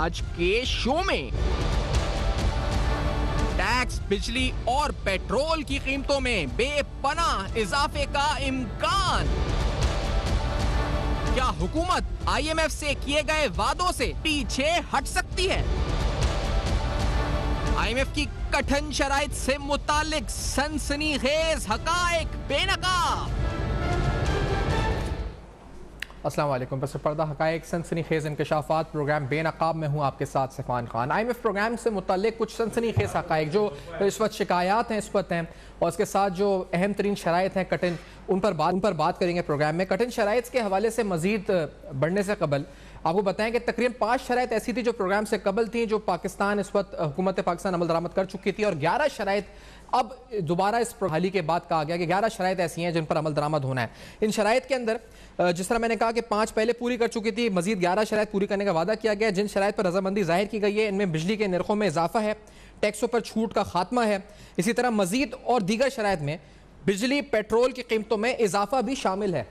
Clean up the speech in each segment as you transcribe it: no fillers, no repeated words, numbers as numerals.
आज के शो में। टैक्स, बिजली और पेट्रोल की कीमतों में बेपनाह इजाफे का इम्कान। क्या हुकूमत IMF से किए गए वादों से पीछे हट सकती है? IMF की कठिन शराइत से मुतालिक सनसनीखेज हकायक बेनकाब। अस्सलाम वालेकुम। पस पर्दा हकायक सनसनीखेज इंकशाफात प्रोग्राम बेनकाब में हूँ आपके साथ सिफान खान। IMF प्रोग्राम से मुतालिक कुछ सनसनीखेज हकायक जो इस वक्त शिकायत हैं इस वक्त हैं और उसके साथ जो अहम तरीन शराइत हैं कठिन उन पर बात करेंगे प्रोग्राम में। कठिन शराइत के हवाले से मजीद बढ़ने से कबल आपको बताएं कि तकरीबन 5 शराइत ऐसी थी जो प्रोग्राम से कबल थी जो पाकिस्तान इस वक्त हुकूमत पाकिस्तान अमल दरामद कर चुकी थी और 11 शराइत अब दोबारा इस हाली के बाद कहा गया कि 11 शराइत ऐसी हैं जिन पर अमल दरामद होना है। इन शराइत के अंदर जिस तरह मैंने कहा कि 5 पहले पूरी कर चुकी थी, मजीद 11 शराइत पूरी करने का वादा किया गया। जिन शराइत पर रजामंदी जाहिर की गई है इनमें बिजली के नरखों में इजाफा है, टैक्सों पर छूट का खात्मा है, इसी तरह मजीद और दीगर शराइत में बिजली पेट्रोल की कीमतों में इजाफा भी शामिल है।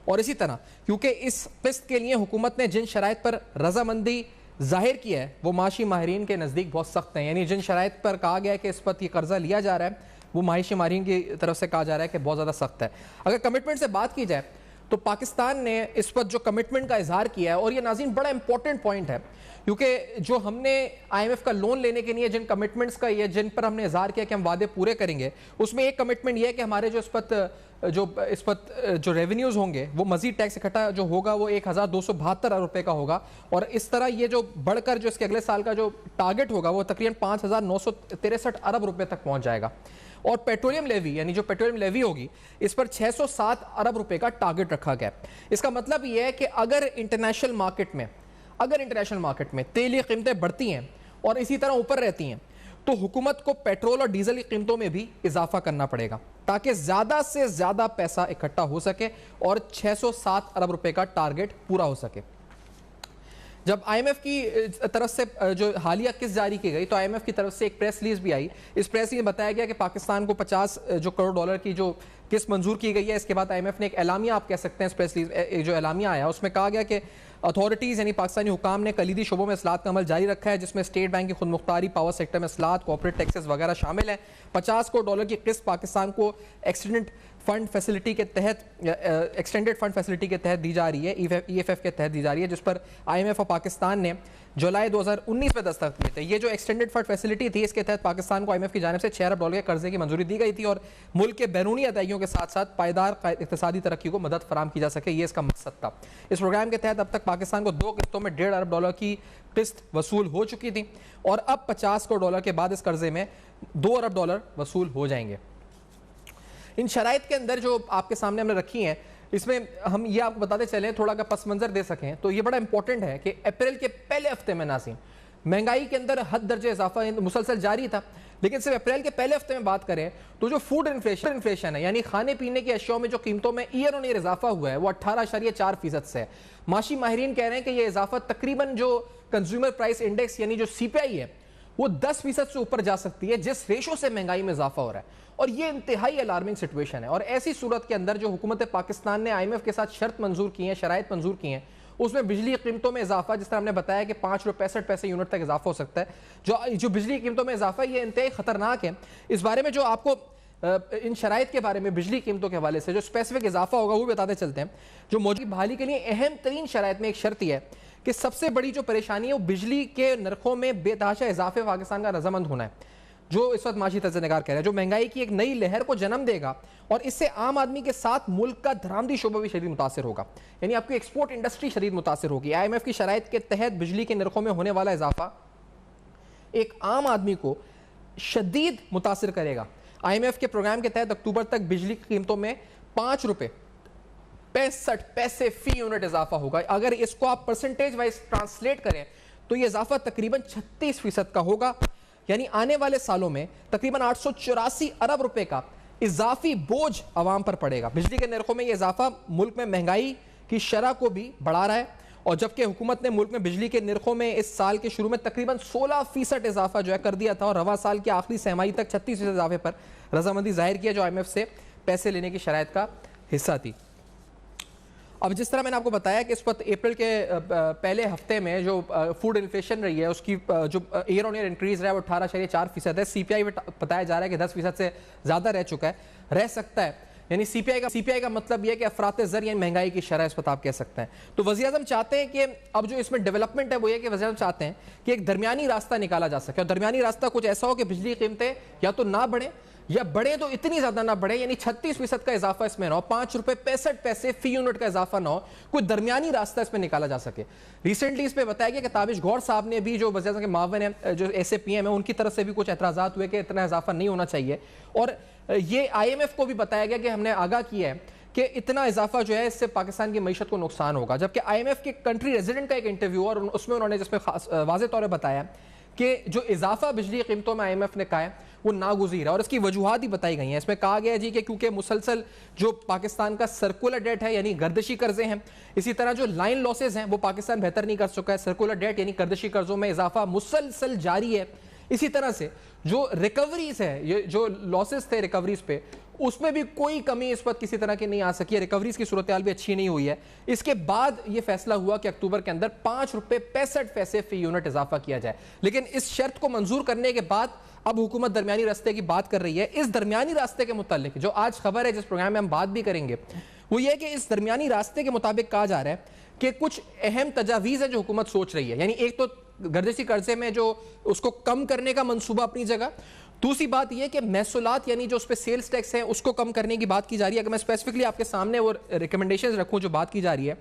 और इसी तरह क्योंकि इस किस्त के लिए हुकूमत ने जिन शराइत पर रजामंदी जाहिर किया है वो माशी माहिरीन के नज़दीक बहुत सख्त हैं। यानी जिन शराइत पर कहा गया है कि इस पर कर्जा लिया जा रहा है वो माशी माहिरीन की तरफ से कहा जा रहा है कि बहुत ज़्यादा सख्त है। अगर कमिटमेंट से बात की जाए तो पाकिस्तान ने इस पर जो कमिटमेंट का इजहार किया है और ये नाज़रीन बड़ा इंपॉर्टेंट पॉइंट है क्योंकि जो हमने IMF का लोन लेने के लिए जिन कमिटमेंट्स का ये जिन पर हमने इजहार किया कि हम वादे पूरे करेंगे उसमें एक कमिटमेंट ये है कि हमारे जो इस पर जो रेवेन्यूज़ होंगे वो मजीद टैक्स इकट्ठा जो होगा वो 1272 अरब रुपये का होगा और इस तरह ये जो बढ़कर जो इसके अगले साल का जो टारगेट होगा वो तकरीबन 5963 अरब रुपये तक पहुँच जाएगा। और पेट्रोलियम लेवी यानी जो पेट्रोलियम लेवी होगी इस पर 607 अरब रुपए का टारगेट रखा गया। इसका मतलब यह है कि अगर इंटरनेशनल मार्केट में तेल की कीमतें बढ़ती हैं और इसी तरह ऊपर रहती हैं तो हुकूमत को पेट्रोल और डीजल की कीमतों में भी इजाफा करना पड़ेगा ताकि ज्यादा से ज्यादा पैसा इकट्ठा हो सके और 607 अरब रुपए का टारगेट पूरा हो सके। जब IMF की तरफ से जो हालिया किस्त जारी की गई तो IMF की तरफ से एक प्रेस रिलीज भी आई। इस प्रेस में बताया गया कि पाकिस्तान को 50 करोड़ डॉलर की जो किस्त मंजूर की गई है। इसके बाद IMF ने एक एलामिया आप कह सकते हैं इस प्रेस रिलीज जो एलामिया आया उसमें कहा गया कि अथॉरिटीज़ यानी पाकिस्तानी हुकाम ने कलीदी शोबों में असलात का अमल जारी रखा है जिसमें स्टेट बैंक की खुद मुख्तारी, पावर सेक्टर में असलात, कॉर्पोरेट टैक्सेस वगैरह शामिल हैं। 50 करोड़ डॉलर की किस्त पाकिस्तान को एक्सटेंडेड फंड फैसिलिटी के तहत दी जा रही है, EFF के तहत दी जा रही है जिस पर IMF और पाकिस्तान ने जुलाई 2019 में दस्तखत किए थे। ये जो एक्सटेंडेड फंड फैसिलिटी थी इसके तहत पाकिस्तान को IMF की जानिब से 6 अरब डॉलर के कर्जे की मंजूरी दी गई थी और मुल्क के बैरूनी अदायगियों के साथ साथ पायदार इक़्तिसादी तरक्की को मदद फराम की जा सके, ये इसका मकसद था। इस प्रोग्राम के तहत अब तक पाकिस्तान को 2 किस्तों में 1.5 अरब डॉलर की किस्त वसूल हो चुकी थी और अब 50 करोड़ डॉलर के बाद इस कर्जे में 2 अरब डॉलर वसूल हो जाएंगे। इन शराइत के अंदर जो आपके सामने हमने रखी हैं इसमें हम ये आपको बताते चलें थोड़ा का पस मंजर दे सकें तो ये बड़ा इंपॉर्टेंट है कि अप्रैल के पहले हफ्ते में नाज़रीन महंगाई के अंदर हद दर्जे इजाफा मुसलसल जारी था, लेकिन सिर्फ अप्रैल के पहले हफ्ते में बात करें तो जो फूड इन्फ्लेशन है यानी खाने पीने की अशियाओं में जो कीमतों में ईयर ऑन ईयर इजाफा हुआ है वो 18.4% से है। माशी माहिरीन कह रहे हैं कि यह इजाफा तकरीबन जो कंज्यूमर प्राइस इंडेक्स यानी जो CPI है वो 10% से ऊपर जा सकती है जिस रेशो से महंगाई में इजाफा हो रहा है और ये इंतहाई अलार्मिंग सिचुएशन है। और ऐसी सूरत के अंदर जो हुकूमत पाकिस्तान ने IMF के साथ शर्त मंजूर की है, शराइत मंजूर की हैं, उसमें बिजली की कीमतों में इजाफा जिस तरह हमने बताया कि 5.65 यूनिट तक इजाफा हो सकता है। जो बिजली की कीमतों में इजाफा ये इंतहाई खतरनाक है। इस बारे में जो आपको इन शराइत के बारे में बिजली कीमतों के हवाले से जो स्पेसिफिक इजाफा होगा वो बताते चलते हैं। जो मौजूदा बहाली के लिए अहम तरीन शराइत में एक शर्त यह है कि सबसे बड़ी जो परेशानी है वो बिजली के नरखों में बेतहाशा इजाफे पाकिस्तान का रजामंद होना है जो इस वक्त माशी तर्ज़-ए-निगार कह रहे हैं, जो महंगाई की एक नई लहर को जन्म देगा और इससे आम आदमी के साथ मुल्क का दरामदी शोबा भी शदीद मुतासिर होगा, यानी आपकी एक्सपोर्ट इंडस्ट्री शदीद मुतासिर होगी। IMF की शराइत के तहत बिजली के नरखों में होने वाला इजाफा एक आम आदमी को शदीद मुतासिर करेगा। IMF के प्रोग्राम के तहत अक्टूबर तक बिजली की कीमतों में 5 रुपये 65 पैसे फी यूनिट इजाफा होगा। अगर इसको आप परसेंटेज वाइज ट्रांसलेट करें तो यह इजाफा तकरीबन 36% का होगा, यानी आने वाले सालों में तकरीबन 884 अरब रुपए का इजाफी बोझ आवाम पर पड़ेगा। बिजली के नरखों में यह इजाफा मुल्क में महंगाई की शरह को भी बढ़ा रहा है और जबकि हुकूमत ने मुल्क में बिजली के नरखों में इस साल के शुरू में तकरीबन 16% इजाफा जो है कर दिया था और रवा साल के आखिरी सहमाही तक 36% इजाफे पर रजामंदी जाहिर किया जो IMF से पैसे लेने की शराइत का हिस्सा थी। अब जिस तरह मैंने आपको बताया कि इस वक्त अप्रैल के पहले हफ्ते में जो फूड इन्फ्लेशन रही है उसकी जो ईयर ऑन ईयर इंक्रीज रहा है वो 18.4% है। सीपीआई बताया जा रहा है कि 10% से ज़्यादा रह चुका है, रह सकता है। यानी सीपीआई का मतलब यह है कि अफरात ज़र यानी महंगाई की शरह इस वक्त आप कह सकते हैं। तो वज़ीर-ए-आज़म चाहते हैं कि अब जो इसमें डेवलपमेंट है वो ये कि वज़ीर-ए-आज़म चाहते हैं कि एक दरमियानी रास्ता निकाला जा सके, और दरमियानी रास्ता कुछ ऐसा हो कि बिजली कीमतें या तो ना बढ़े या बढ़े तो इतनी ज्यादा ना बढ़े, यानी 36% का इजाफा इसमें ना हो, 5 रुपए 65 पैसे फी यूनिट का इजाफा ना हो, कोई दरमियानी रास्ता इसमें निकाला जा सके। रिसेंटली इस पे बताया गया कि ताबिश गौर साहब ने भी, जो वज़ीर-ए-आज़म के मावन है, जो SAPM है, उनकी तरफ से भी कुछ एतराज़ात हुए कि इतना इजाफा नहीं होना चाहिए। और ये IMF को भी बताया गया कि हमने आगाह किया है कि इतना इजाफा जो है इससे पाकिस्तान की मईशत को नुकसान होगा। जबकि IMF के कंट्री रेजिडेंट का एक इंटरव्यू और उसमें उन्होंने जिसमें वाज़ेह तौर पर बताया कि जो इजाफा बिजली कीमतों में IMF ने कहा है वो नागुज़ीर है, और इसकी वजूहात ही बताई गई हैं। इसमें कहा गया है जी कि क्योंकि मुसलसल जो पाकिस्तान का सर्कुलर डेट है यानी गर्दिशी कर्जे हैं, इसी तरह जो लाइन लॉसेज हैं वो पाकिस्तान बेहतर नहीं कर चुका है। सर्कुलर डेट यानी गर्दिशी कर्जों में इजाफा मुसलसल जारी है। इसी तरह से जो रिकवरीज है, ये जो लॉसेज थे रिकवरीज पे, उसमें भी कोई कमी इस वक्त किसी तरह की नहीं आ सकी है। रिकवरीज की सूरत हाल भी अच्छी नहीं हुई है। इसके बाद ये फैसला हुआ कि अक्टूबर के अंदर 5 रुपए 65 पैसे फी यूनिट इजाफा किया जाए, लेकिन इस शर्त को मंजूर करने के बाद अब हुकूमत दरमियानी रास्ते की बात कर रही है। इस दरमियानी रास्ते के मुतालिक जो आज खबर है, जिस प्रोग्राम में हम बात भी करेंगे, वो ये कि इस दरमियानी रास्ते के मुताबिक कहा जा रहा है कि कुछ अहम तजावीज़ है जो हुकूमत सोच रही है। यानी एक तो गर्दिशी कर्जे में जो उसको कम करने का मंसूबा अपनी जगह, दूसरी बात यह कि महसूलात यानी जो उस पर सेल्स टैक्स है उसको कम करने की बात की जा रही है। अगर मैं स्पेसिफिकली आपके सामने वो रिकमेंडेशंस रखूं, जो बात की जा रही है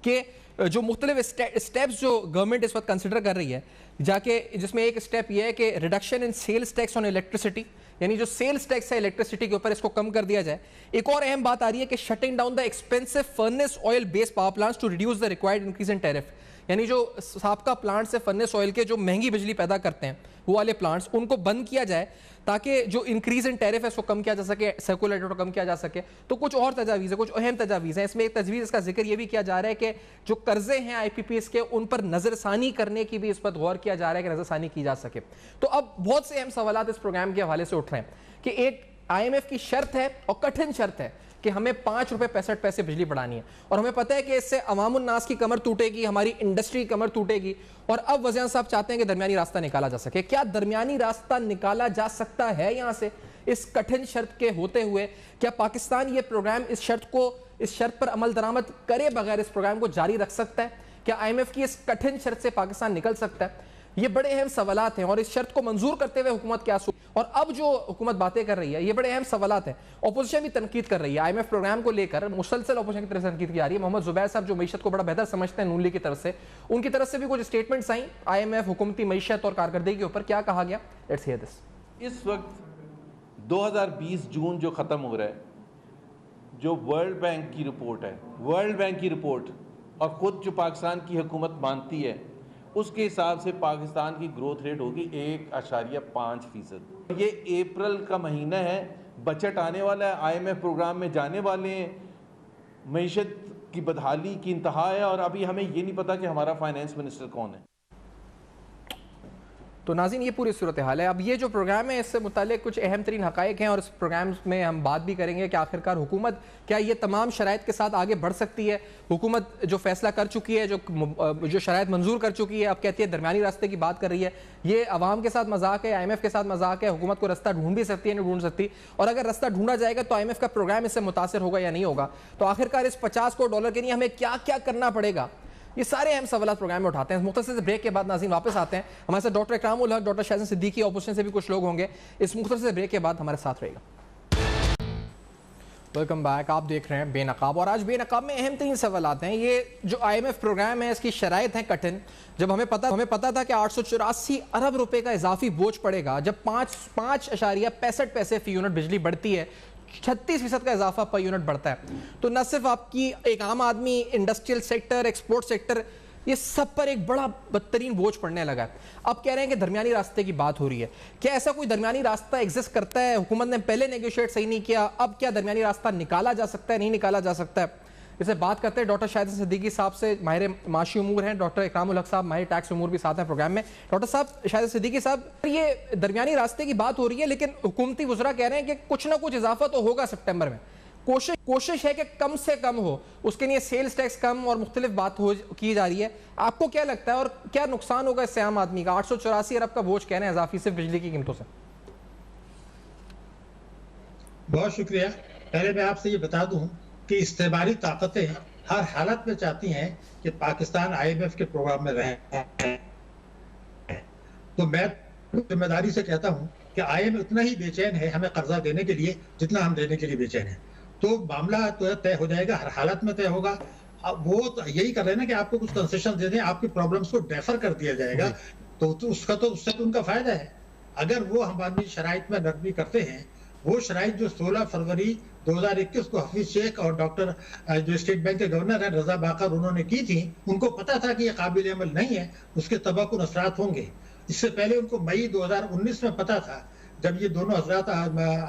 कि जो मुख्तलिफ स्टेप्स जो गवर्नमेंट इस वक्त कंसिडर कर रही है जाके, जिसमें एक स्टेप यह है कि reduction in sales tax on electricity, यानी जो सेल्स टैक्स है इलेक्ट्रिसिटी के ऊपर इसको कम कर दिया जाए। एक और अहम बात आ रही है कि shutting down the expensive furnace oil based power plants to reduce the required increase in tariff, यानी जो साबका प्लांट्स है फर्नेस ऑयल के जो महंगी बिजली पैदा करते हैं वो वाले प्लांट्स, उनको बंद किया जाए ताकि जो इंक्रीज इन टैरिफ है उसको कम किया जा सके, सर्कुलर डेट को कम किया जा सके। तो कुछ और तजावीज़ है, कुछ अहम तजावीज़ हैं। इसमें एक तजवीज़ इसका जिक्र ये भी किया जा रहा है कि जो कर्जे हैं IPPs के, उन पर नज़रसानी करने की भी इस पर गौर किया जा रहा है कि नज़रसानी की जा सके। तो अब बहुत से अहम सवाल इस प्रोग्राम के हवाले से उठ रहे हैं कि एक IMF की शर्त है और कठिन शर्त है कि हमें 5 रुपए 65 पैसे बिजली बढ़ानी है, और हमें पता है कि इससे अवामुन नास की कमर टूटेगी, हमारी इंडस्ट्री की कमर टूटेगी। और अब वज़ीर साहब चाहते हैं कि दरमियानी रास्ता निकाला जा सके। क्या दरमियानी रास्ता निकाला जा सकता है यहाँ से इस कठिन शर्त के होते हुए? क्या पाकिस्तान ये प्रोग्राम इस शर्त पर अमल दरामद करे बगैर इस प्रोग्राम को जारी रख सकता है? क्या IMF की इस कठिन शर्त से पाकिस्तान निकल सकता है? ये बड़े अहम सवालात हैं, और इस शर्त को मंजूर करते हुए हुकूमत क्या सोच, और अब जो हुकूमत बातें कर रही है ये बड़े अहम सवालात हैं। ऑपोजिशन भी तनकीद कर रही है IMF प्रोग्राम को लेकर, मुसलसल ऑपोजिशन की तरफ से तनकीद की जा रही है। मोहम्मद जुबैर साहब जो मईशत को बड़ा बेहतर समझते हैं नून लीग की तरफ से, उनकी तरफ से भी कुछ स्टेटमेंट्स आई IMF हुकूमती मईशत और कारकर्दगी के ऊपर। क्या कहा गया, लेट्स हियर दिस। इस वक्त 2020 जून जो ख़त्म हो रहा है, जो वर्ल्ड बैंक की रिपोर्ट है, वर्ल्ड बैंक की रिपोर्ट और ख़ुद जो पाकिस्तान की हुकूमत मानती है, उसके हिसाब से पाकिस्तान की ग्रोथ रेट होगी 1.5%। ये अप्रैल का महीना है, बजट आने वाला है, IMF प्रोग्राम में जाने वाले हैं, मईशत की बदहाली की इंतहा है, और अभी हमें ये नहीं पता कि हमारा फाइनेंस मिनिस्टर कौन है। तो नाज़रीन ये पूरी सूरत हाल है। अब ये जो प्रोग्राम है इससे मुताल्लिक कुछ अहम तरीन हक़ाइक़ हैं, और इस प्रोग्राम में हम बात भी करेंगे कि आखिरकार हुकूमत क्या ये तमाम शराइत के साथ आगे बढ़ सकती है। हुकूमत जो फैसला कर चुकी है, जो शराइत मंजूर कर चुकी है, अब कहती है दरमियानी रास्ते की बात कर रही है। ये अवाम के साथ मजाक है, IMF के साथ मजाक है। हुकूमत को रास्ता ढूंढ भी सकती है, नहीं ढूंढ सकती, और अगर रास्ता ढूंढा जाएगा तो IMF का प्रोग्राम इससे मुतासिर होगा या नहीं होगा। तो आखिरकार इस 50 करोड़ डॉलर के लिए हमें क्या क्या करना पड़ेगा, ये सारे अहम सवाल प्रोग्राम में उठाते हैं। मुख्तसर से ब्रेक के बाद नाज़रीन वापस आते हैं। हमारे साथ डॉक्टर इकरामुल हक, डॉक्टर शाहज़न सिद्दीकी, ऑपोजिशन से भी कुछ लोग होंगे। इस मुख्तसर से ब्रेक के बाद हमारे साथ रहेगा। वेलकम बैक, आप देख रहे हैं बेनकाब, और आज बेनकाब में अहम तरीन सवाल आते हैं। ये जो IMF प्रोग्राम है इसकी शराइत हैं कठिन। जब हमें पता था कि 884 अरब रुपए का इजाफी बोझ पड़ेगा, जब 5.65 पैसे फी यूनिट बिजली बढ़ती है, 36% का इजाफा पर यूनिट बढ़ता है, तो न सिर्फ आपकी एक आम आदमी, इंडस्ट्रियल सेक्टर, एक्सपोर्ट सेक्टर, ये सब पर एक बड़ा बदतरीन बोझ पड़ने लगा है। अब कह रहे हैं कि दरमियानी रास्ते की बात हो रही है। क्या ऐसा कोई दरमियानी रास्ता एग्जिस्ट करता है? हुकूमत ने पहले नेगोशिएट सही नहीं किया, अब क्या दरमियानी रास्ता निकाला जा सकता है, नहीं निकाला जा सकता है? इसे बात करते हैं डॉक्टर शाहज़न सिद्दीकी साहब से, माहिर माशी उमूर हैं। डॉक्टर इकरामुल हक साहब माहिर टैक्स उमूर भी साथ हैं प्रोग्राम में। डॉक्टर साहब, शाहज़न सिद्दीकी साहब, ये दरमियानी रास्ते की बात हो रही है, लेकिन हुकूमती वज़रा कह रहे हैं कि कुछ ना कुछ इजाफा तो होगा सितंबर में। कोशिश है कि कम से कम हो, उसके लिए सेल्स टैक्स कम और मुख्तलिफ बात की जा रही है। आपको क्या लगता है और क्या नुकसान होगा इससे आम आदमी का? 884 अरब का बोझ कहना है इजाफी सिर्फ बिजली की कीमतों से। बहुत शुक्रिया। पहले मैं आपसे ये बता दूं कि इस्तेमारी ताकतें हर हालत में चाहती हैं कि पाकिस्तान IMF के प्रोग्राम में रहे। तो मैं जिम्मेदारी से कहता हूं कि IMF उतना ही बेचैन है हमें कर्जा देने के लिए जितना हम देने के लिए बेचैन है। तो मामला तो तय हो जाएगा, हर हालत में तय होगा। अब वो तो यही कर रहे हैं ना कि आपको कुछ कंसेशन दे दें, आपकी प्रॉब्लम्स को डेफर कर दिया जाएगा, तो उससे तो उनका फायदा है। अगर वो हमारी शराइत में नरमी करते हैं, वो शराइत जो 16 फरवरी 2021 को हफीज शेख और डॉक्टर जो स्टेट बैंक के गवर्नर हैं रजा बाकर उन्होंने की थी, उनको पता था कि ये काबिल अमल नहीं है, उसके तबाकुन असरात होंगे। इससे पहले उनको मई 2019 में पता था, जब ये दोनों हजरात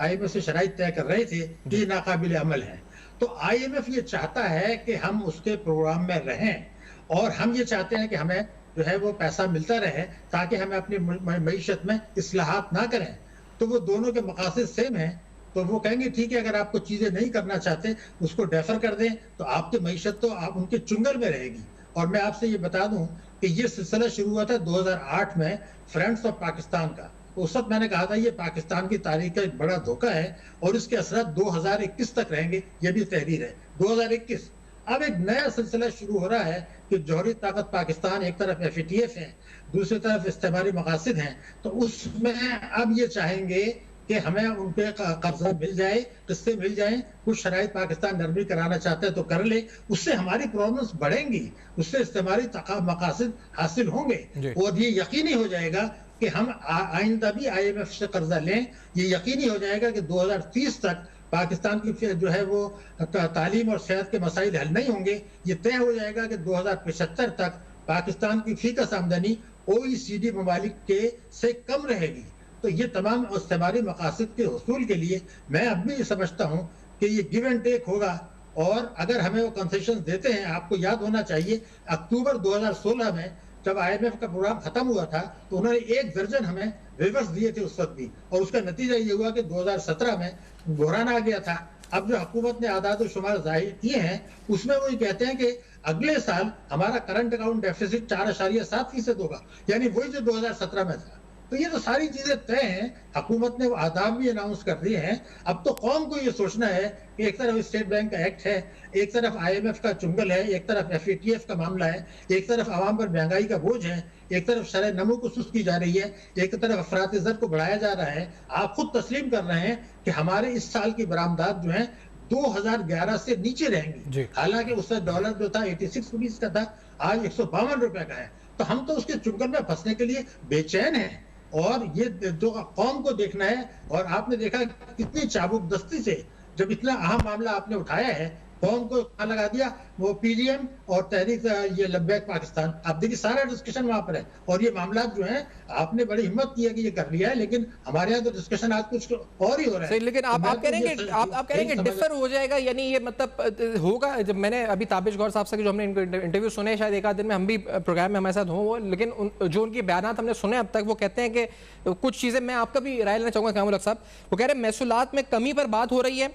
IMF से शराइत तय कर रहे थे कि ये नाकाबिल अमल है। तो IMF ये चाहता है कि हम उसके प्रोग्राम में रहें, और हम ये चाहते हैं कि हमें जो है वो पैसा मिलता रहे ताकि हमें अपनी मईशत में इस्लाहात ना करें। तो वो दोनों के मकासद सेम है। तो वो कहेंगे ठीक है, अगर आपको चीजें नहीं करना चाहते उसको डेफर कर दें, तो आपकी मईशत तो आप उनके चुंगल में रहेगी। और मैं आपसे ये बता दूं कि ये सिलसिला शुरू हुआ था 2008 में फ्रेंड्स ऑफ पाकिस्तान का। उस वक्त मैंने कहा था ये पाकिस्तान की तारीख का एक बड़ा धोखा है और इसके असर 2021 तक रहेंगे। ये भी तहरीर है 2021। अब एक नया सिलसिला शुरू हो रहा है कि जौहरी ताकत पाकिस्तान एक तरफ FATF है, दूसरी तरफ इस्तेमारी मकासद हैं। तो उसमें अब ये चाहेंगे कि हमें उनके कर्जा मिल जाए, किस्तें मिल जाएं, कुछ शराइत पाकिस्तान नरमी कराना चाहते हैं तो कर ले, उससे हमारी प्रॉब्लम्स बढ़ेंगी, उससे इस्तेमारी मकासद हासिल होंगे और ये यकीनी हो जाएगा कि हम आइंदा भी IMF से कर्जा लें। ये यकीनी हो जाएगा कि 2030 तक पाकिस्तान की जो है वो तालीम और सेहत के मसाइल हल नहीं होंगे। ये तय हो जाएगा कि 2075 तक पाकिस्तान की फीकस आमदनी OECD ममालिक के से कम रहेगी। तो ये तमाम इस्तेमारी मकासद के हुसूल के लिए मैं अब भी समझता हूँ कि ये गिव एंड टेक होगा। और अगर हमें वो कंसेशन देते हैं, आपको याद होना चाहिए अक्टूबर 2016 में जब IMF का प्रोग्राम खत्म हुआ था तो उन्होंने एक दर्जन हमें वेवर्स दिए थे उस वक्त भी, और उसका नतीजा ये हुआ कि 2017 में बहरान आ गया था। अब जो हुकूमत ने आदाद और शुमार जाहिर किए हैं उसमें वो ये कहते हैं कि अगले साल हमारा करंट अकाउंट डेफिसिट 4.7% होगा, यानी वही जो 2017 में था। तो ये तो सारी चीजें तय हैं, हुकूमत ने वो आदाब भी अनाउंस कर दिए हैं। अब तो कौम को ये सोचना है कि एक तरफ स्टेट बैंक का एक्ट है, एक तरफ IMF का चुंगल है, एक तरफ FATF का मामला है, एक तरफ आवाम पर महंगाई का बोझ है, एक तरफ शरह नमू को सुस्त की जा रही है, एक तरफ अफरात ज़र को बढ़ाया जा रहा है। आप खुद तस्लीम कर रहे हैं कि हमारे इस साल की बरामदात जो है 2011 से नीचे रहेंगी, हालांकि उससे डॉलर जो था 86 रुपीज का था, आज 152 रुपए का है। तो हम तो उसके चुंगल में फंसने के लिए बेचैन हैं। और ये जो कौम को देखना है, और आपने देखा कितनी चाबुक दस्ती से जब इतना अहम मामला आपने उठाया है, कौम को लगा दिया वो PDM और तहरीक ये लब्बैक पाकिस्तान। आप देखिए सारा डिस्कशन वहां पर है, और ये मामला जो है आपने बड़ी हिम्मत की है कि ये कर लिया है, लेकिन हमारे यहाँ तो डिस्कशन आज कुछ और ही हो रहा है। लेकिन आप करेंगे डिफर हो जाएगा, यानी ये मतलब होगा। जब मैंने अभी ताबिश गौर साहब से जो हमने इंटरव्यू सुने, शायद एक आध दिन में हम भी प्रोग्राम में हमारे साथ हों, लेकिन जो उनके बयानात हमने सुने अब तक, वो कहते हैं कि कुछ चीजें, मैं आपका भी राय लेना चाहूंगा कामुल हक साहब। वो कह रहे हैं महसूलात में कमी पर बात हो रही है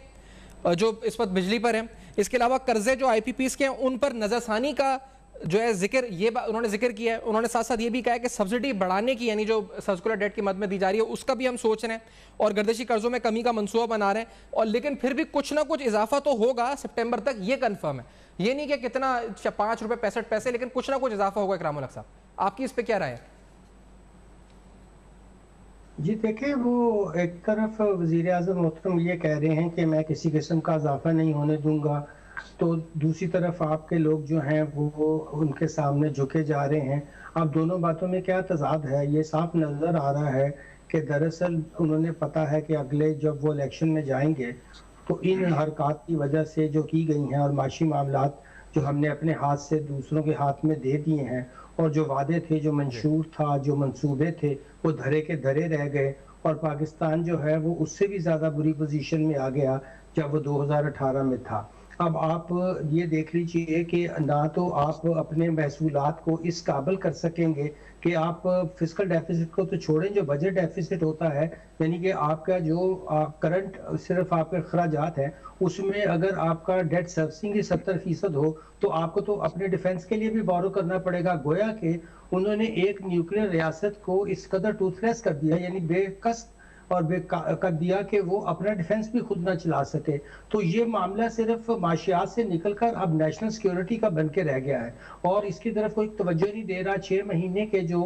जो इस वक्त बिजली पर है, इसके अलावा कर्जे जो IPPs के हैं उन पर नजरसानी का जो है जिक्र, ये उन्होंने जिक्र किया है। उन्होंने साथ साथ ये भी कहा है कि सब्सिडी बढ़ाने की, यानी जो सर्कुलर डेट की मद में दी जा रही है उसका भी हम सोच रहे हैं, और गर्दिशी कर्जों में कमी का मंसूबा बना रहे हैं। और लेकिन फिर भी कुछ ना कुछ इजाफा तो होगा सितंबर तक, ये कंफर्म है। ये नहीं कि कितना 5 रुपए 65 पैसे, लेकिन कुछ ना कुछ इजाफा होगा। इकरामुल हक साहब, आपकी इस पर क्या राय है? जी देखिए, वो एक तरफ वज़ीर आज़म मोहतरम ये कह रहे हैं कि मैं किसी किस्म का इजाफा नहीं होने दूंगा, तो दूसरी तरफ आपके लोग जो हैं वो उनके सामने झुके जा रहे हैं। अब दोनों बातों में क्या तज़ाद है, ये साफ नज़र आ रहा है कि दरअसल उन्होंने पता है कि अगले जब वो इलेक्शन में जाएंगे तो इन हरकत की वजह से जो की गई हैं और माशी मामलात जो हमने अपने हाथ से दूसरों के हाथ में दे दिए हैं, और जो वादे थे, जो मंशूर था, जो मंसूबे थे, वो धरे के धरे रह गए, और पाकिस्तान जो है वो उससे भी ज़्यादा बुरी पोजीशन में आ गया जब वो 2018 में था। अब आप ये देख लीजिए कि ना तो आप अपने महसूलात को इस काबिल कर सकेंगे कि आप फिस्कल डेफिसिट को तो छोड़ें, जो बजट डेफिसिट होता है यानी कि आपका जो करंट सिर्फ आपके अखराजात हैं, उसमें अगर आपका डेट सर्विसिंग ही 70% हो तो आपको तो अपने डिफेंस के लिए भी बोरो करना पड़ेगा। गोया कि उन्होंने एक न्यूक्लियर रियासत को इस कदर टूथलेस कर दिया, यानी बेकस और कर दिया कि वो अपना डिफेंस भी खुद ना चला सके। तो ये मामला सिर्फ माशियात से निकलकर अब नेशनल सिक्योरिटी का बन के रह गया है और इसकी तरफ कोई तवज्जो नहीं दे रहा। 6 महीने के जो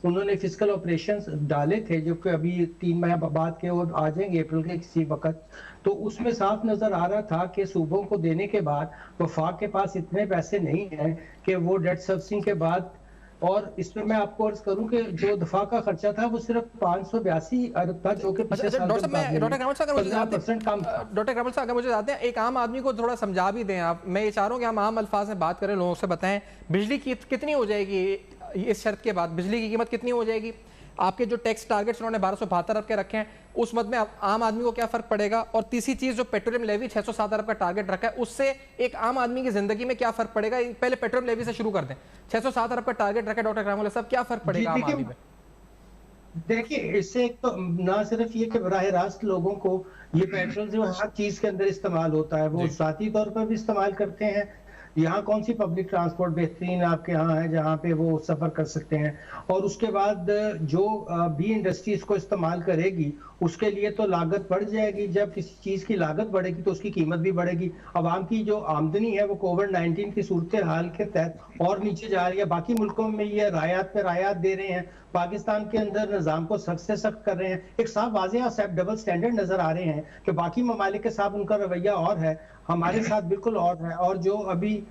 उन्होंने फिजिकल ऑपरेशंस डाले थे, जो कि अभी 3 माह बाद के और आ जाएंगे अप्रैल के किसी वक्त, तो उसमें साफ नजर आ रहा था कि सूबों को देने के बाद वफाक के पास इतने पैसे नहीं हैं कि वो डेट सर्विसिंग के बाद, और इसमें मैं आपको अर्ज करूं कि जो दफा का खर्चा था वो सिर्फ 582 अरब था, जो कि डॉक्टर ग्रामल साहब अगर मुझे जाते हैं एक आम आदमी को थोड़ा समझा भी दें आप। मैं ये चाह रहा हूँ कि हम आम अल्फाज में बात करें, लोगों से बताएं बिजली की कितनी हो जाएगी इस शर्त के बाद, बिजली की कीमत कितनी हो जाएगी, आपके जो टैक्स टारगेट्स उन्होंने 1272 अरब के रखे हैं उस मद में आम आदमी को क्या फर्क पड़ेगा, और तीसरी चीज जो पेट्रोलियम लेवी 607 अरब का टारगेट रखा है उससे एक आम आदमी की जिंदगी में क्या फर्क पड़ेगा। पहले पेट्रोलियम लेवी से शुरू कर दें, 607 अरब का टारगेट रखा है डॉक्टर ग्रामल साहब, क्या फर्क पड़ेगा आम आदमी में? देखिए, इससे एक तो ना सिर्फ ये कि बराह रास्त लोगों को ये पेट्रोल जो हर चीज के अंदर इस्तेमाल होता है वो ज़ाती तौर पर भी इस्तेमाल करते हैं। यहाँ कौन सी पब्लिक ट्रांसपोर्ट बेहतरीन आपके यहाँ है जहाँ पे वो सफर कर सकते हैं, और उसके बाद जो भी इंडस्ट्री इसको इस्तेमाल करेगी उसके लिए तो लागत बढ़ जाएगी। जब किसी चीज की लागत बढ़ेगी तो उसकी कीमत भी बढ़ेगी। आवाम की जो आमदनी है वो कोविड-19 की सूरत हाल के तहत और नीचे जा रही है। बाकी मुल्कों में ये रायात पे रायात दे रहे हैं, पाकिस्तान के अंदर निजाम को सख्त से सख्त कर रहे हैं। एक साफ वाज़ेह डबल स्टैंडर्ड नजर आ रहे हैं कि बाकी ममालिक के साथ उनका रवैया और है, हमारे साथ बिल्कुल और है। और जो अभी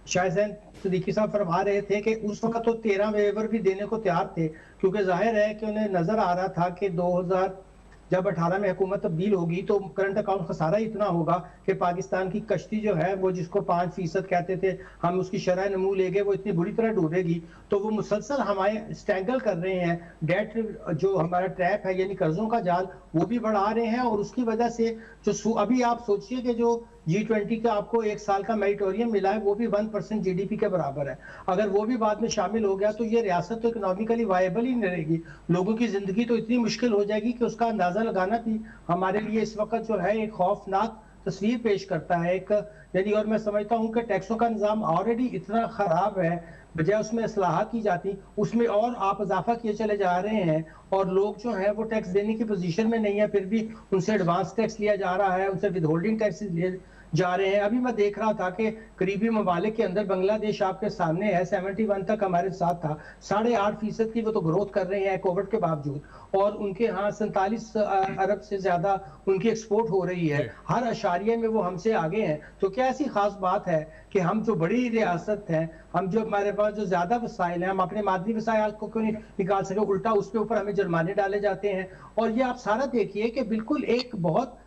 शायद सिद्दीकी साहब फरमा रहे थे कि उस वक्त तो 13 वेवर भी देने को तैयार थे, क्योंकि जाहिर है कि उन्हें नजर आ रहा था कि 2018 में हुकूमत तब्दील होगी तो करंट अकाउंट खसारा इतना होगा कि पाकिस्तान की कश्ती जो है वो जिसको 5% कहते थे हम उसकी शरह नमू लेंगे, वो इतनी बुरी तरह डूबेगी। तो वो मुसलसल हमारे स्टैंगल कर रहे हैं, डेट जो हमारा ट्रैप है यानी कर्जों का जाल वो भी बढ़ा रहे हैं। और उसकी वजह से जो अभी आप सोचिए कि जो G20 का आपको 1 साल का मेरिटोरियम मिला है वो भी 1% GDP के बराबर है। अगर वो भी बाद में शामिल हो गया तो ये रियासत तो इकोनॉमिकली वायबल ही नहीं रहेगी, लोगों की जिंदगी तो इतनी मुश्किल हो जाएगी कि उसका अंदाजा लगाना भी हमारे लिए इस वक्त जो है एक खौफनाक तस्वीर पेश करता है एक यानी। और मैं समझता हूँ कि टैक्सों का निजाम ऑलरेडी इतना खराब है, बजाय उसमें असलाह की जाती उसमें और आप इजाफा किए चले जा रहे हैं, और लोग जो है वो टैक्स देने की पोजीशन में नहीं है, फिर भी उनसे एडवांस टैक्स लिया जा रहा है, उनसे विद होल्डिंग टैक्स लिए जा रहे हैं। अभी मैं देख रहा था कि करीबी ममालिक के अंदर बांग्लादेश आपके सामने है, 71 तक हमारे साथ था, 8.5% की वो तो ग्रोथ कर रहे हैं कोविड के बावजूद, और उनके यहाँ 47 अरब से ज्यादा उनकी एक्सपोर्ट हो रही है, हर अशारिये में वो हमसे आगे हैं। तो क्या ऐसी खास बात है कि हम जो बड़ी रियासत है, हम जो हमारे पास जो ज्यादा वसाइल हैं, हम अपने मादनी वसाइल को क्यों नहीं निकाल सके, उल्टा उसके ऊपर हमें जुर्माने डाले जाते हैं। और ये आप सारा देखिए कि बिल्कुल एक बहुत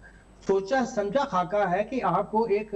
सोचा समझा खाका है कि आपको एक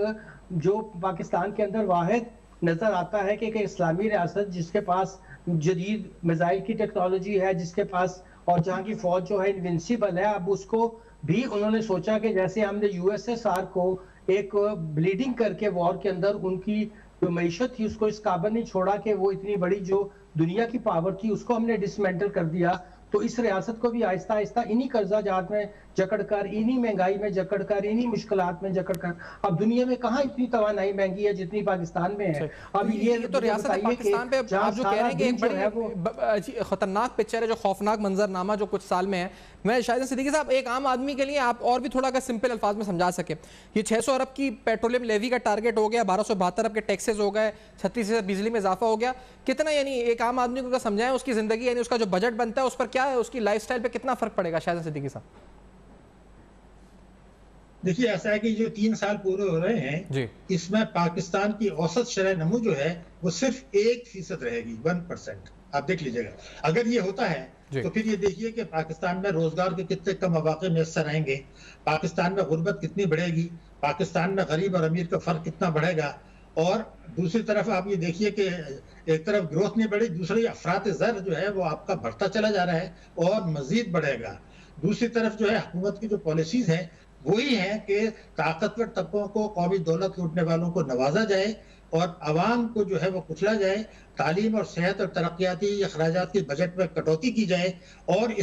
जो पाकिस्तान के अंदर वाहिद नजर आता है कि एक इस्लामी रियासत जिसके पास जदीद मिसाइल की टेक्नोलॉजी है, जिसके पास और जहाँ की फौज जो है इनविंसिबल है, अब उसको भी उन्होंने सोचा कि जैसे हमने USSR को एक ब्लीडिंग करके वॉर के अंदर उनकी जो मईशत थी उसको इस काबिल नहीं छोड़ा कि वो इतनी बड़ी जो दुनिया की पावर थी उसको हमने डिसमेंटल कर दिया, तो इस रियासत को भी आहिस्ता आहिस्ता इन्हीं कर्जा जात में जकड़कर, इन्हीं महंगाई में जकड़कर, इन्हीं मुश्किलात में जकड़कर, अब दुनिया में कहाँ इतनी तवानाई महंगी है जितनी पाकिस्तान में है। अब ये तो रियासत पाकिस्तान पे आप जो कह रहे हैं कि एक बड़ी खतरनाक पिक्चर है, जो खौफनाक मंजरनामा जो कुछ साल में है, मैं शायद सिद्दीकी साहब एक आम आदमी के लिए आप और भी थोड़ा अगर सिंपल अल्फाज में समझा सके, ये 600 अरब की पेट्रोलियम लेवी का टारगेट हो गया, 1272 अरब के टैक्सेस हो गए, 36% बिजली में इजाफा हो गया, कितना यानी एक आम आदमी को समझाएं उसकी जिंदगी यानी उसका जो बजट बनता है उस पर क्या है, उसकी लाइफस्टाइल पे कितना फर्क पड़ेगा शायद सिद्दीकी साहब? देखिए, ऐसा है कि जो 3 साल पूरे हो रहे हैं इसमें पाकिस्तान की औसत शरह नमू जो है वो सिर्फ 1% रहेगी, 1%। आप देख लीजिएगा, अगर ये होता है तो फिर ये देखिए कि पाकिस्तान में रोजगार के कितने कम मौके मैसर रहेंगे, पाकिस्तान में गुर्बत कितनी बढ़ेगी, पाकिस्तान में गरीब और अमीर का फर्क कितना बढ़ेगा। और दूसरी तरफ आप ये देखिए कि एक तरफ ग्रोथ नहीं बढ़ी, दूसरी अफरात ज़र जो है वो आपका बढ़ता चला जा रहा है और मजीद बढ़ेगा। दूसरी तरफ जो है हुकूमत की जो पॉलिसीज हैं वही है कि ताकतवर तबकों को, कौमी दौलत लूटने वालों को नवाजा जाए और आवाम को जो है वो कुचला जाए, तालीम और सेहत और तरक्याती अखराजात की बजट में कटौती की जाए। और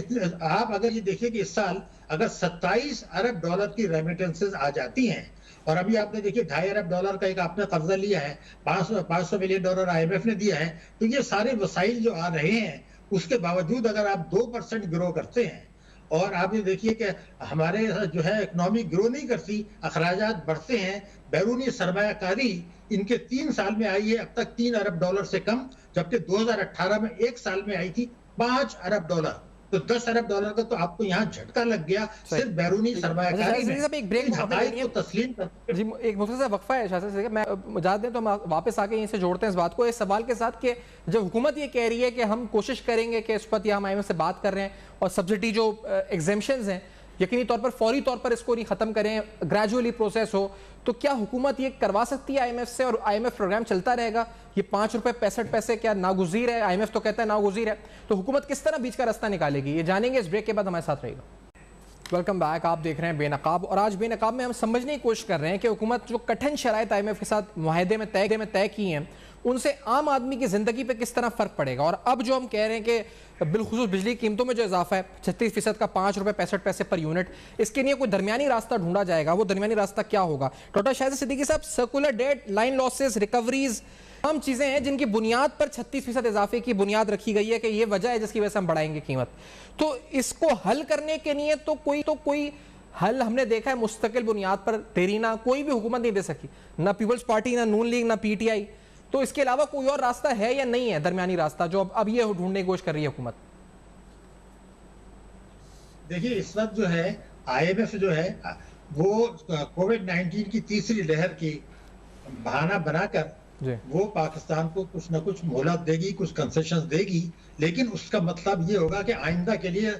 आप अगर ये देखिए कि इस साल अगर 27 अरब डॉलर की रेमिटेंसेज आ जाती हैं, और अभी आपने देखिए 2.5 अरब डॉलर का एक आपने कर्जा लिया है, 500 मिलियन डॉलर IMF ने दिया है, तो ये सारे वसाइल जो आ रहे हैं उसके बावजूद अगर आप 2% ग्रो करते हैं, और आप ये देखिए कि हमारे जो है इकोनॉमी ग्रो नहीं करती, अखराजात बढ़ते हैं, बैरूनी सरमायाकारी इनके 3 साल में आई है अब तक 3 अरब डॉलर से कम, जबकि 2018 में एक साल में आई थी 5 अरब डॉलर। तो 10 अरब डॉलर का तो आपको यहाँ झटका लग गया सिर्फ बैरूनी सरमायाकारी में। एक ब्रेक को तस्लीम जी, एक मुख्तसर वक्फा है शासन से, मैं इजाज़त दें तो हम वापस आके यहीं से जोड़ते हैं इस बात को इस सवाल के साथ कि जब हुकूमत ये कह रही है कि हम कोशिश करेंगे कि इस वक्त हम IMF से बात कर रहे हैं और सब्सिडी जो एग्जेम्पशंस हैं यकीनी तौर पर फौरी तौर पर इसको नहीं खत्म करें, ग्रेजुअली प्रोसेस हो, तो क्या हुकूमत ये करवा सकती है IMF से और IMF प्रोग्राम चलता रहेगा? ये 5 रुपए 65 पैसे क्या नागुज़ीर है? IMF तो कहता है नागुज़ीर है, तो हुकूमत किस तरह बीच का रास्ता निकालेगी? ये जानेंगे इस ब्रेक के बाद, हमारे साथ रहेगा। वेलकम बैक, आप देख रहे हैं बेनकाब, और आज बेनकाब में हम समझने की कोशिश कर रहे हैं कि हुकूमत जो कठिन शराइत IMF के साथ मुआहदे में तय की हैं उनसे आम आदमी की ज़िंदगी पे किस तरह फ़र्क पड़ेगा। और अब जो हम कह रहे हैं कि बिलखुसूस बिजली की कीमतों में जो इजाफा है 36% का, 5 रुपये 65 पैसे पर यूनिट, इसके लिए कोई दरमियानी रास्ता ढूंढा जाएगा। वो दरमियानी रास्ता क्या होगा? डॉक्टर शाहिद सिद्दीकी साहब, circular debt, line losses, recoveries, तमाम चीज़ें हैं जिनकी बुनियाद पर 36% इजाफे की बुनियाद रखी गई है कि ये वजह है जिसकी वजह से हम बढ़ाएंगे कीमत। तो इसको हल करने के लिए तो कोई हल हमने देखा है मुस्तकिल बुनियाद पर देरीना कोई भी हुकूमत नहीं दे सकी, ना पीपल्स पार्टी, ना नून लीग, ना PTI। तो इसके अलावा कोई और रास्ता है या नहीं है दरमियानी रास्ता जो अब ये ढूंढने की कोशिश कर रही है हुकूमत? देखिए, इस वक्त जो है IMF जो है वो कोविड-19 की तीसरी लहर की बहाना बनाकर वो पाकिस्तान को कुछ ना कुछ मोहलत देगी, कुछ कंसेशंस देगी, लेकिन उसका मतलब ये होगा कि आइंदा के लिए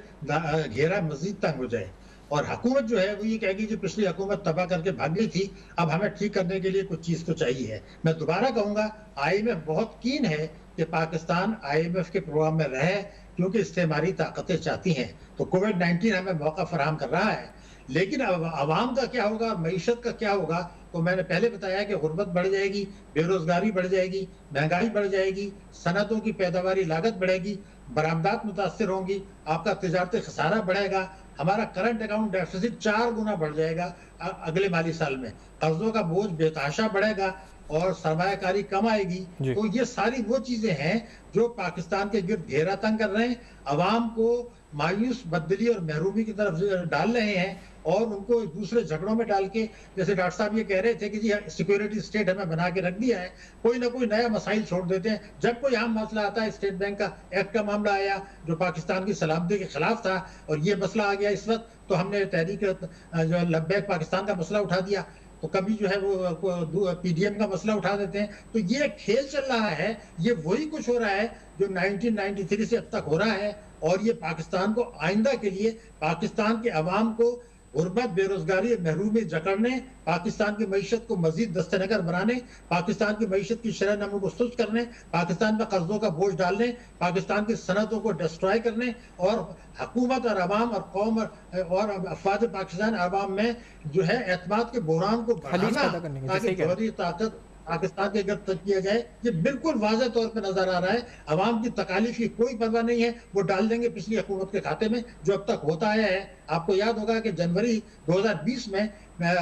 घेरा मजीद तंग हो जाए। और हुकूमत जो है वो ये कहेगी कि पिछली हुकूमत तबाह करके भाग गई थी, अब हमें ठीक करने के लिए कुछ चीज तो चाहिए है। मैं दोबारा कहूंगा, IMF बहुत कीन है कि पाकिस्तान IMF के प्रोग्राम में रहे, क्योंकि इस्तेमारी ताकतें चाहती हैं। तो कोविड-19 हमें मौका फराहम कर रहा है, लेकिन अब आवाम का क्या होगा, मईशत का क्या होगा? तो मैंने पहले बताया कि गुर्बत बढ़ जाएगी, बेरोजगारी बढ़ जाएगी, महंगाई बढ़ जाएगी, सनतों की पैदावारी लागत बढ़ेगी, बरामदात मुतासर होंगी, आपका तिजारती खसारा बढ़ेगा, हमारा करंट अकाउंट डेफिसिट 4 गुना बढ़ जाएगा अगले माली साल में, कर्जों का बोझ बेतहाशा बढ़ेगा और सरमायाकारी कम आएगी। तो ये सारी वो चीजें हैं जो पाकिस्तान के गिर्द घेरा तंग कर रहे हैं, अवाम को मायूस, बददिली और महरूमी की तरफ डाल रहे हैं, और उनको दूसरे झगड़ों में डाल के, जैसे डॉक्टर साहब ये कह रहे थे कि जी सिक्योरिटी स्टेट हमें बना के रख दिया है, कोई ना कोई नया मसाइल छोड़ देते हैं। जब कोई अहम मसला आता है, स्टेट बैंक का एक्ट का मामला आया जो पाकिस्तान की सलामती के खिलाफ था, और ये मसला आ गया इस वक्त, तो हमने तहरीक जो लब्बैक पाकिस्तान का मसला उठा दिया, तो कभी जो है वो PDM का मसला उठा देते हैं। तो ये खेल चल रहा है, ये वही कुछ हो रहा है जो 1993 से अब तक हो रहा है, और ये पाकिस्तान को आइंदा के लिए, पाकिस्तान के अवाम को गुर्बत, बेरोजगारी, महरूमी जकड़ने, पाकिस्तान की मईशत को मजीद दस्तनगर बनाने, पाकिस्तान की मईशत की शरह नमो को सुस्त करने, पाकिस्तान में कर्जों का बोझ डालने, पाकिस्तान की सनतों को डिस्ट्रॉय करने, और हुकूमत और अवाम और कौम और अफवाद पाकिस्तान अवाम में जो है एतमाद के बहरान को बढ़ाना, ताकि जौहरी ताकत पाकिस्तान के गर्द तक किया जाए। ये बिल्कुल वाज़ेह तौर पे नजर आ रहा है, अवाम की तकालीफ की कोई परवाह नहीं है, वो डाल देंगे पिछली हुकूमत के खाते में, जो अब तक होता आया है। आपको याद होगा कि जनवरी 2020 में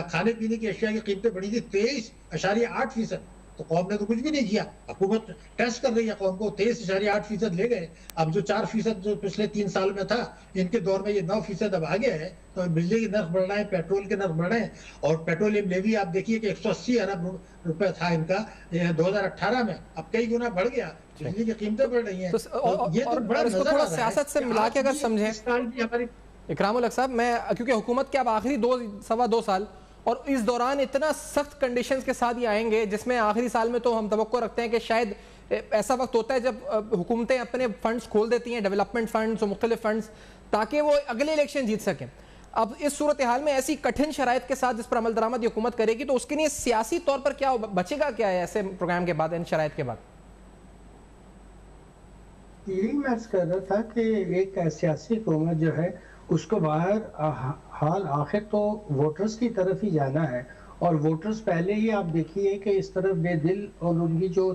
खाने पीने की अशिया की कीमतें बढ़ी थी 23.8%, तो कौम ने तो कुछ भी नहीं किया। हुकूमत टेस्ट कर रही है कौम को, 23.8% ले गए। अब जो 4% जो पिछले 3 साल में था, इनके दौर में ये 9% अब आ गया है। तो बिजली के नर्ख बढ़ रहे हैं, पेट्रोल के नर्ख बढ़ रहे हैं, और पेट्रोलियम लेवी आप देखिए कि 180 अरब रुपए था इनका 2018 में, अब कई गुना बढ़ गया, बिजली की कीमतें बढ़ रही हैं। तो ये तो बड़ा थोड़ा सियासत से मिला के अगर समझे इकरामुल हक साहब, मैं क्योंकि हुकूमत के अब आखिरी 2-2.25 साल, और इस दौरान इतना सख्त कंडीशंस के साथ ये आएंगे, जिसमें आखिरी साल में तो हम तवक्को रखते हैं कि शायद ऐसा वक्त होता है जब हुकूमतें अपने फंड्स खोल देती हैं, डेवलपमेंट फंड्स और मुख्तलिफ फंड्स, ताकि वो अगले इलेक्शन जीत सकें। अब इस सूरत हाल में ऐसी कठिन शराइत के साथ जिस पर अमल दरामद हुकूमत करेगी, तो उसके लिए सियासी तौर पर क्या बचेगा, क्या है ऐसे प्रोग्राम के बाद, इन शराइत के बाद? यही मैं कर रहा था कि एक सियासी हुकूमत जो है उसको बाहर हाल आखिर तो वोटर्स की तरफ ही जाना है, और वोटर्स पहले ही आप देखिए कि इस तरफ बेदिल, और उनकी जो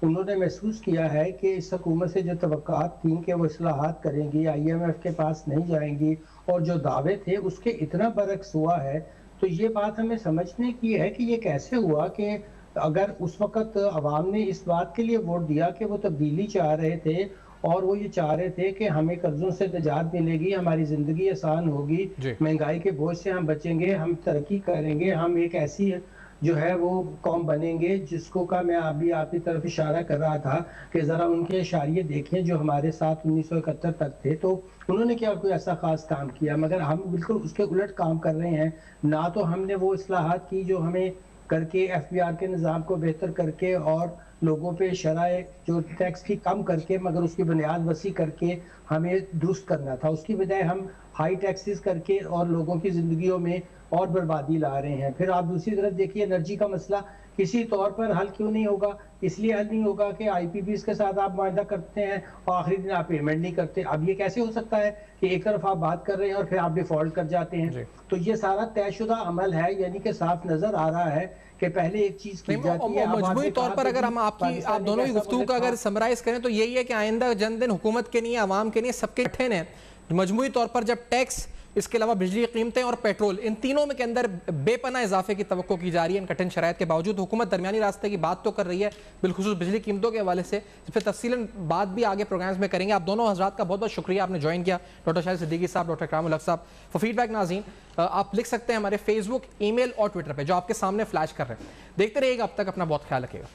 उन्होंने महसूस किया है कि इस हुकूमत से जो तवक्कात थी कि वो इस्लाहात करेंगी, IMF के पास नहीं जाएंगी, और जो दावे थे उसके इतना बरक्स हुआ है। तो ये बात हमें समझने की है कि ये कैसे हुआ कि अगर उस वक़्त अवाम ने इस बात के लिए वोट दिया कि वो तब्दीली चाह रहे थे, और वो ये चाह रहे थे कि हमें कर्जों से निजात मिलेगी, हमारी ज़िंदगी आसान होगी, महंगाई के बोझ से हम बचेंगे, हम तरक्की करेंगे, हम एक ऐसी जो है वो कौम बनेंगे जिसको का मैं अभी आपकी तरफ इशारा कर रहा था कि ज़रा उनके इशारे देखें जो हमारे साथ 1971 तक थे। तो उन्होंने क्या कोई ऐसा ख़ास काम किया, मगर हम बिल्कुल उसके उलट काम कर रहे हैं। ना तो हमने वो इस्लाहात की जो हमें करके FBR के निज़ाम को बेहतर करके और लोगों पे शराय जो टैक्स की कम करके, मगर उसकी बुनियाद वसी करके हमें दुरुस्त करना था। उसकी बजाय हम हाई टैक्सेस करके और लोगों की ज़िंदगियों में और बर्बादी ला रहे हैं। फिर आप दूसरी तरफ देखिए, एनर्जी का मसला किसी तौर पर हल क्यों नहीं होगा? इसलिए हल नहीं होगा कि IPPs के साथ आप मुआहदा करते हैं और आखिरी दिन आप पेमेंट नहीं करते। अब ये कैसे हो सकता है कि एक तरफ आप बात कर रहे हैं और फिर आप डिफॉल्ट कर जाते हैं? तो ये सारा तयशुदा अमल है, यानी कि साफ नजर आ रहा है कि पहले एक चीज की जाती है। मजमूई तौर पर अगर हम आप दोनों की गुफ्तगू का अगर समराइज करें तो यही है कि आइंदा जन्मदिन हुकूमत के नहीं, आवाम के नहीं, सबके कठिन है। मजमूई तौर पर जब टैक्स, इसके अलावा बिजली की कीमतें और पेट्रोल, इन तीनों में के अंदर बेपनाह इजाफे की तवक्को की जा रही है इन कठिन शराइत के बावजूद, हुकूमत दरमियानी रास्ते की बात तो कर रही है, बिलखुसूस बिजली कीमतों के हवाले से, इस पर तफसीलन बात भी आगे प्रोग्राम्स में करेंगे। आप दोनों हजरात का बहुत बहुत शुक्रिया, आपने ज्वाइन किया, डॉक्टर शाहिद सिद्दीकी साहब, डॉक्टर इकरामुल हक साहब। फॉर फीडबैक नाज़रीन आप लिख सकते हैं हमारे फेसबुक, ईमेल और ट्विटर पर जो आपके सामने फ्लैश कर रहे हैं। देखते रहिएगा, अब तक अपना बहुत ख्याल रखिएगा।